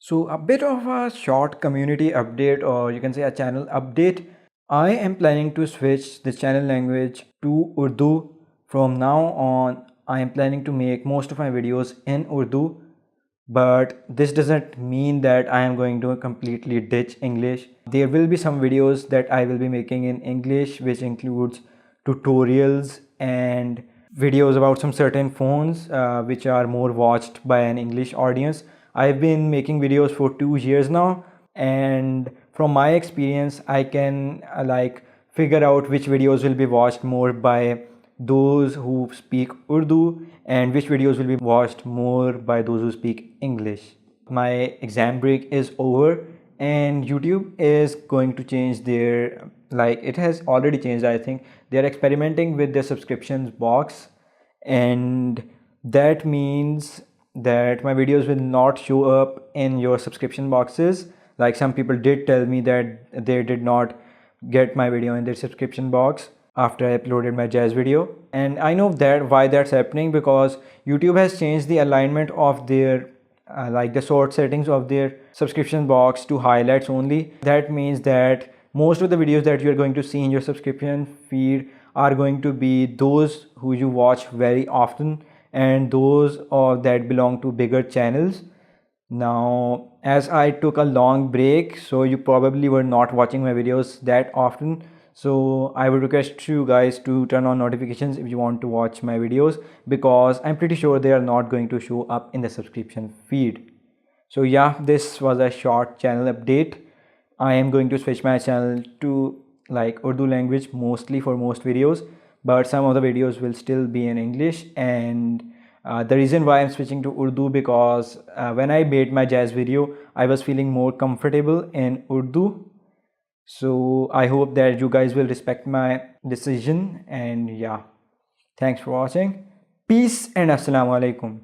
So a bit of a short community update, or you can say a channel update. I am planning to switch the channel language to Urdu. From now on, I am planning to make most of my videos in Urdu, but this doesn't mean that I am going to completely ditch English. There will be some videos that I will be making in English, which includes tutorials and videos about some certain phones which are more watched by an English audience. I've been making videos for 2 years now, and from my experience I can figure out which videos will be watched more by those who speak Urdu and which videos will be watched more by those who speak English. My exam break is over and YouTube is going to change their, it has already changed. I think they are experimenting with their subscriptions box, and that means that my videos will not show up in your subscription boxes. Like, some people did tell me that they did not get my video in their subscription box after I uploaded my jazz video. And I know that why that's happening, because YouTube has changed the alignment of their the sort settings of their subscription box to highlights only. That means that most of the videos that you're going to see in your subscription feed are going to be those who you watch very often, and those that belong to bigger channels. Now, as I took a long break, so you probably were not watching my videos that often, so I would request you guys to turn on notifications if you want to watch my videos, because I'm pretty sure they are not going to show up in the subscription feed. So yeah, this was a short channel update. I am going to switch my channel to Urdu language mostly for most videos, but some of the videos will still be in English. And the reason why I'm switching to Urdu, because when I made my jazz video, I was feeling more comfortable in Urdu. So I hope that you guys will respect my decision. And yeah, thanks for watching. Peace and assalamu alaikum.